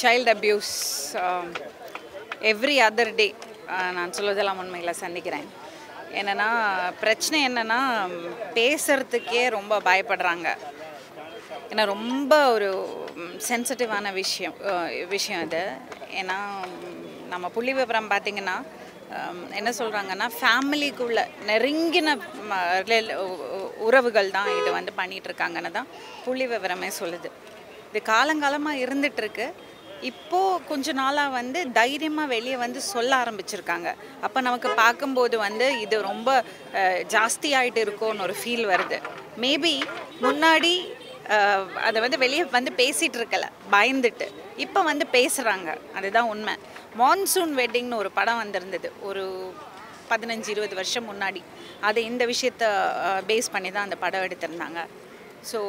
child abuse every other day நான் சொல்வதெல்லாம் உண்மையில் சந்திக்கிறேன். என்னென்னா பிரச்சனை என்னென்னா பேசுகிறதுக்கே ரொம்ப பயப்படுறாங்க. ஏன்னா ரொம்ப ஒரு சென்சிட்டிவான விஷயம் இது. ஏன்னா நம்ம புள்ளி விவரம் பார்த்திங்கன்னா என்ன சொல்கிறாங்கன்னா ஃபேமிலிக்குள்ளே நெருங்கின உறவுகள் தான் இது வந்து பண்ணிகிட்ருக்காங்கன்னு தான் புள்ளி விவரமே சொல்லுது. இது காலங்காலமாக இருந்துகிட்ருக்கு. இப்போது கொஞ்ச நாளாக வந்து தைரியமாக வெளியே வந்து சொல்ல ஆரம்பிச்சிருக்காங்க. அப்போ நமக்கு பார்க்கும்போது வந்து இது ரொம்ப ஜாஸ்தி ஆகிட்டு இருக்கோன்னு ஒரு ஃபீல் வருது. மேபி முன்னாடி அதை வந்து வெளியே வந்து பேசிகிட்டு இருக்கல பயந்துட்டு, இப்போ வந்து பேசுகிறாங்க. அதுதான் உண்மை. மான்சூன் வெட்டிங்னு ஒரு படம் வந்திருந்தது ஒரு 15-20 வருஷம் முன்னாடி. அது இந்த விஷயத்தை பேஸ் பண்ணி தான் அந்த படம் எடுத்திருந்தாங்க. ஸோ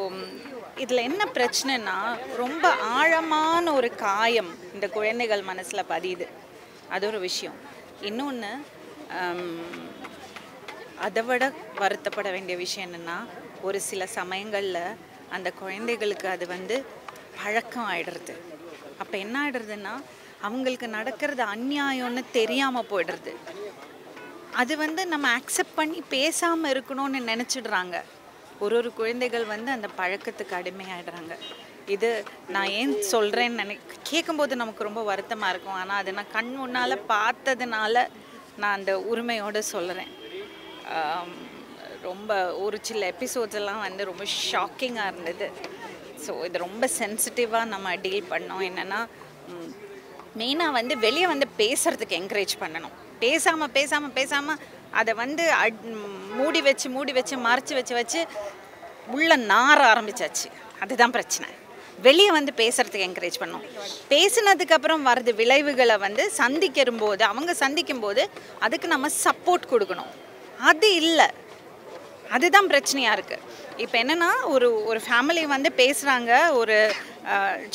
இதில் என்ன பிரச்சனைனா ரொம்ப ஆழமான ஒரு காயம் இந்த குழந்தைகள் மனசில் பதியுது. அது ஒரு விஷயம். இன்னொன்று அதை விட வருத்தப்பட வேண்டிய விஷயம் என்னென்னா ஒரு சில சமயங்களில் அந்த குழந்தைகளுக்கு அது வந்து பழக்கம் ஆகிடுறது. அப்போ என்ன ஆகிடுறதுன்னா அவங்களுக்கு நடக்கிறது அநியாயம்னு தெரியாமல் போய்டுறது. அது வந்து நம்ம அக்செப்ட் பண்ணி பேசாமல் இருக்கணும்னு நினச்சிடுறாங்க. ஒரு குழந்தைகள் வந்து அந்த பழக்கத்துக்கு அடிமையாகிடுறாங்க. இது நான் ஏன் சொல்கிறேன்னு கேட்கும்போது நமக்கு ரொம்ப வருத்தமாக இருக்கும். ஆனால் அது நான் கண் முன்னால் பார்த்ததுனால நான் அந்த உரிமையோடு சொல்கிறேன். ரொம்ப ஒரு சில எபிசோட்ஸ் எல்லாம் வந்து ரொம்ப ஷாக்கிங்காக இருந்தது. ஸோ இது ரொம்ப சென்சிட்டிவாக நம்ம டீல் பண்ணோம். என்னென்னா மெயினாக வந்து வெளியே வந்து பேசுகிறதுக்கு என்கரேஜ் பண்ணணும். பேசாமல் அதை வந்து மூடி வச்சு மறைச்சி வச்சு உள்ள நார ஆரம்பிச்சாச்சு. அதுதான் பிரச்சனை. வெளியே வந்து பேசுகிறதுக்கு என்கரேஜ் பண்ணணும். பேசினதுக்கப்புறம் வர்றது விளைவுகளை வந்து அவங்க சந்திக்கும்போது அதுக்கு நம்ம சப்போர்ட் கொடுக்கணும். அது இல்லை. அதுதான் பிரச்சனையாக இருக்குது. இப்போ என்னென்னா ஒரு ஃபேமிலி வந்து பேசுகிறாங்க. ஒரு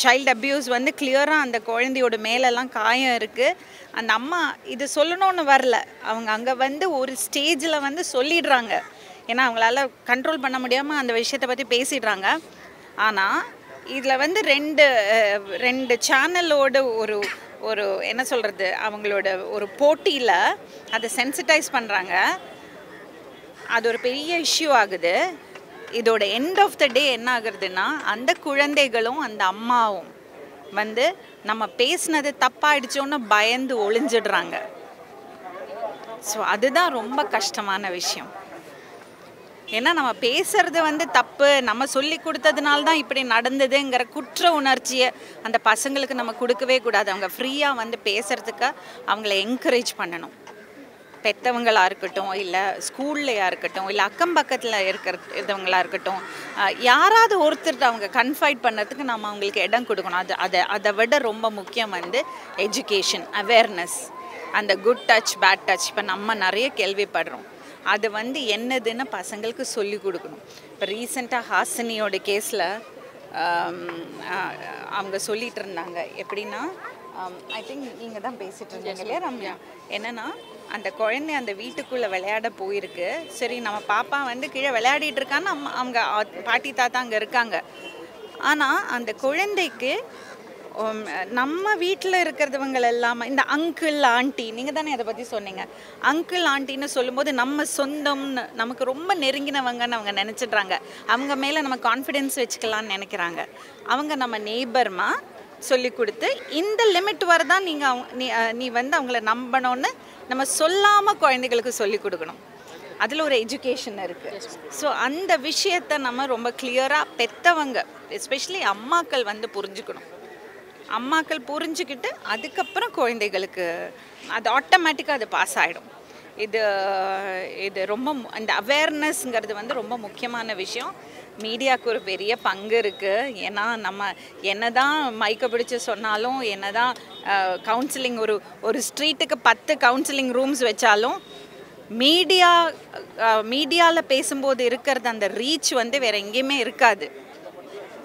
சைல்டு அப்யூஸ் வந்து கிளியராக அந்த குழந்தையோட மேலெல்லாம் காயம் இருக்குது. அந்த அம்மா இது சொல்லணும்னு வரல. அவங்க அங்கே வந்து ஒரு ஸ்டேஜில் வந்து சொல்லிடுறாங்க. ஏன்னா அவங்களால கண்ட்ரோல் பண்ண முடியாமல் அந்த விஷயத்தை பற்றி பேசிடுறாங்க. ஆனால் இதில் வந்து ரெண்டு சேனலோட ஒரு என்ன சொல்கிறது அவங்களோட ஒரு போட்டியில் அதை சென்சிட்டைஸ் பண்ணுறாங்க. அது ஒரு பெரிய இஷ்யூ ஆகுது. இதோட எண்ட் ஆஃப் த டே என்ன ஆகுறதுன்னா அந்த குழந்தைகளும் அந்த அம்மாவும் வந்து நம்ம பேசினது தப்பாயிடுச்சோன்னு பயந்து ஒளிஞ்சிடுறாங்க. ஸோ அதுதான் ரொம்ப கஷ்டமான விஷயம். ஏன்னா நம்ம பேசுறது வந்து தப்பு, நம்ம சொல்லி கொடுத்ததுனால தான் இப்படி நடந்ததுங்கிற குற்ற உணர்ச்சியை அந்த பசங்களுக்கு நம்ம கொடுக்கவே கூடாது. அவங்க ஃப்ரீயாக வந்து பேசுகிறதுக்கு அவங்கள என்கரேஜ் பண்ணணும். பெற்றவங்களாக இருக்கட்டும், இல்லை ஸ்கூல்லையாக இருக்கட்டும், இல்லை அக்கம் பக்கத்தில் இருக்கிறவங்களாக இருக்கட்டும், யாராவது ஒருத்தர் அவங்க கன்ஃபைட் பண்ணுறதுக்கு நம்ம அவங்களுக்கு இடம் கொடுக்கணும். அதை விட ரொம்ப முக்கியம் வந்து எஜுகேஷன், அவேர்னஸ். அந்த குட் டச், பேட் டச் இப்போ நம்ம நிறைய கேள்விப்படுறோம். அது வந்து என்னதுன்னு பசங்களுக்கு சொல்லி கொடுக்கணும். இப்போ ரீசெண்டாக ஹாசினியோட கேஸில் அவங்க சொல்லிகிட்டு இருந்தாங்க. எப்படின்னா ஐ திங்க் நீங்கள் தான் பேசிகிட்டு இருந்தீங்க இல்லையா ரம்யா? என்னென்னா அந்த குழந்தை அந்த வீட்டுக்குள்ளே விளையாட போயிருக்கு. சரி நம்ம பாப்பா வந்து கீழே விளையாடிட்டு இருக்கான்னு அவங்க பாட்டி தாத்தா அங்கே இருக்காங்க. ஆனால் அந்த குழந்தைக்கு நம்ம வீட்டில் இருக்கிறவங்க இல்லாமல் இந்த அங்கிள் ஆண்டி, நீங்கள் தானே அதை பற்றி சொன்னீங்க. அங்கிள் ஆண்டின்னு சொல்லும்போது நம்ம சொந்தம்னு நமக்கு ரொம்ப நெருங்கினவங்கன்னு அவங்க நினச்சிட்றாங்க. அவங்க மேலே நம்ம கான்ஃபிடென்ஸ் வச்சுக்கலான்னு நினைக்கிறாங்க. அவங்க நம்ம நெய்பர்மா சொல்லி கொடுத்து இந்த லிமிட் வரதான் நீ வந்து அவங்கள நம்பணும்னு நம்ம சொல்லாமல் குழந்தைகளுக்கு சொல்லி கொடுக்கணும். அதில் ஒரு எஜுகேஷன் இருக்குது. ஸோ அந்த விஷயத்தை நம்ம ரொம்ப கிளியராக பெற்றவங்க எஸ்பெஷலி அம்மாக்கள் வந்து புரிஞ்சுக்கணும். அம்மாக்கள் புரிஞ்சுக்கிட்டு அதுக்கப்புறம் குழந்தைகளுக்கு அது ஆட்டோமேட்டிக்காக அது பாஸ் ஆகிடும். இது ரொம்ப இந்த அவேர்னஸ்ங்கிறது வந்து ரொம்ப முக்கியமான விஷயம். மீடியாவுக்கு ஒரு பெரிய பங்கு இருக்குது. ஏன்னா நம்ம என்ன தான் மைக்கை பிடிச்சி சொன்னாலும், என்ன தான் கவுன்சிலிங் ஒரு ஸ்ட்ரீட்டுக்கு 10 கவுன்சிலிங் ரூம்ஸ் வச்சாலும் மீடியாவில் பேசும்போது இருக்கிறது அந்த ரீச் வந்து வேறு எங்கேயுமே இருக்காது.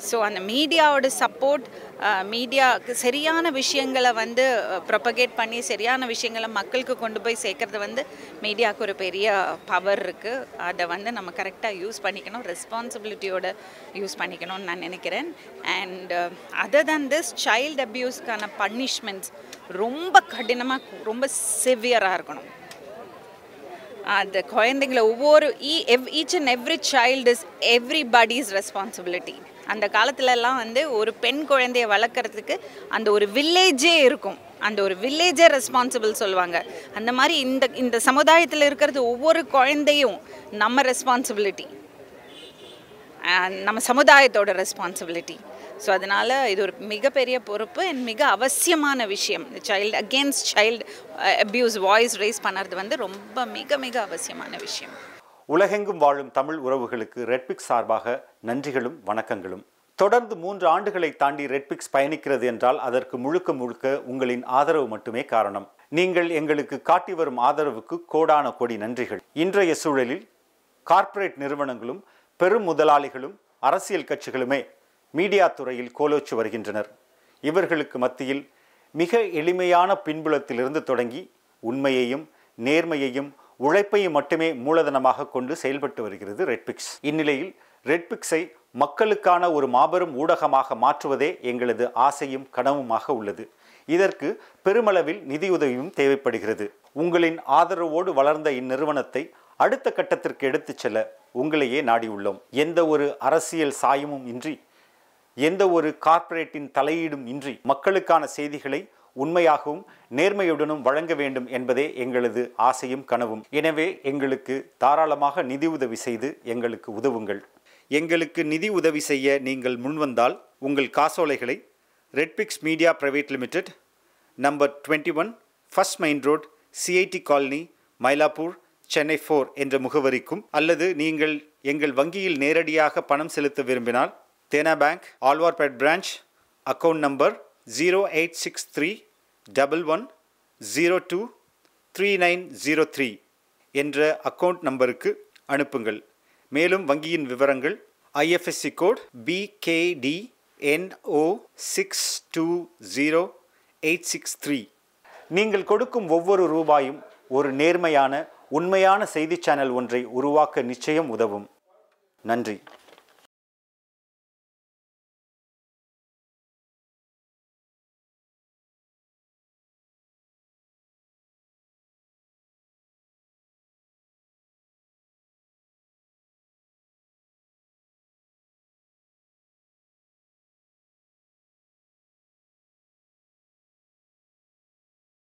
ஸோ அந்த மீடியாவோட சப்போர்ட், மீடியாவுக்கு சரியான விஷயங்களை வந்து ப்ரொபகேட் பண்ணி சரியான விஷயங்களை மக்களுக்கு கொண்டு போய் சேர்க்கறது வந்து மீடியாவுக்கு ஒரு பெரிய பவர் இருக்குது. அதை வந்து நம்ம கரெக்டாக யூஸ் பண்ணிக்கணும், ரெஸ்பான்சிபிலிட்டியோட யூஸ் பண்ணிக்கணும்னு நான் நினைக்கிறேன். And other than this, child அப்யூஸ்க்கான பனிஷ்மெண்ட்ஸ் ரொம்ப கடினமாக, ரொம்ப சிவியராக இருக்கணும். அந்த குழந்தைங்களை ஒவ்வொரு each and every child is everybody's responsibility. அந்த காலத்துலலாம் வந்து ஒரு பெண் குழந்தைய வளர்க்குறதுக்கு அந்த ஒரு வில்லேஜே இருக்கும், அந்த ஒரு வில்லேஜே ரெஸ்பான்சிபிள் சொல்லுவாங்க. அந்த மாதிரி இந்த சமுதாயத்தில் இருக்கிறது ஒவ்வொரு குழந்தையும் நம்ம ரெஸ்பான்சிபிலிட்டி, நம்ம சமுதாயத்தோட ரெஸ்பான்சிபிலிட்டி. ஸோ அதனால் இது ஒரு மிகப்பெரிய பொறுப்பு அண்ட் மிக அவசியமான விஷயம். Child against child abuse voice race பண்ணுறது வந்து ரொம்ப மிக மிக அவசியமான விஷயம். உலகெங்கும் வாழும் தமிழ் உறவுகளுக்கு ரெட்பிக்ஸ் சார்பாக நன்றிகளும் வணக்கங்களும். தொடர்ந்து 3 ஆண்டுகளை தாண்டி ரெட்பிக்ஸ் பயணிக்கிறது என்றால் அதற்கு முழுக்க முழுக்க உங்களின் ஆதரவு மட்டுமே காரணம். நீங்கள் எங்களுக்கு காட்டி வரும் ஆதரவுக்கு கோடான கோடி நன்றிகள். இன்றைய சூழலில் கார்ப்பரேட் நிறுவனங்களும் பெரும் முதலாளிகளும் அரசியல் கட்சிகளுமே மீடியா துறையில் கோலோச்சு வருகின்றனர். இவர்களுக்கு மத்தியில் மிக எளிமையான பின்புலத்திலிருந்து தொடங்கி உண்மையையும் நேர்மையையும் உழைப்பையும் மட்டுமே மூலதனமாக கொண்டு செயல்பட்டு வருகிறது ரெட்பிக்ஸ். இந்நிலையில் ரெட்பிக்ஸை மக்களுக்கான ஒரு மாபெரும் ஊடகமாக மாற்றுவதே எங்களது ஆசையும் கனவுமாக உள்ளது. இதற்கு பெருமளவில் நிதியுதவியும் தேவைப்படுகிறது. உங்களின் ஆதரவோடு வளர்ந்த இந்நிறுவனத்தை அடுத்த கட்டத்திற்கு எடுத்துச் செல்ல உங்களையே நாடியுள்ளோம். எந்த ஒரு அரசியல் சாயமும் இன்றி, எந்த ஒரு கார்ப்பரேட்டின் தலையீடும் இன்றி மக்களுக்கான செய்திகளை உண்மையாகவும் நேர்மையுடனும் வழங்க வேண்டும் என்பதே எங்களது ஆசையும் கனவும். எனவே எங்களுக்கு தாராளமாக நிதி உதவி செய்து எங்களுக்கு உதவுங்கள். எங்களுக்கு நிதி உதவி செய்ய நீங்கள் முன்வந்தால் உங்கள் காசோலைகளை Redpix media private limited, number 21, first main road, CID colony, Mylapore, Chennai 4 என்ற முகவரிக்கும், அல்லது நீங்கள் எங்கள் வங்கியில் நேரடியாக பணம் செலுத்த விரும்பினால் Dena bank, Alwarpet branch, account number 086311023903 என்ற அக்கவுண்ட் நம்பருக்கு அனுப்புங்கள். மேலும் வங்கியின் விவரங்கள் ஐஎஃப்எஸ்சி கோட் BKDNO620863. நீங்கள் கொடுக்கும் ஒவ்வொரு ரூபாயும் ஒரு நேர்மையான உண்மையான செய்தி சேனல் ஒன்றை உருவாக்க நிச்சயம் உதவும். நன்றி.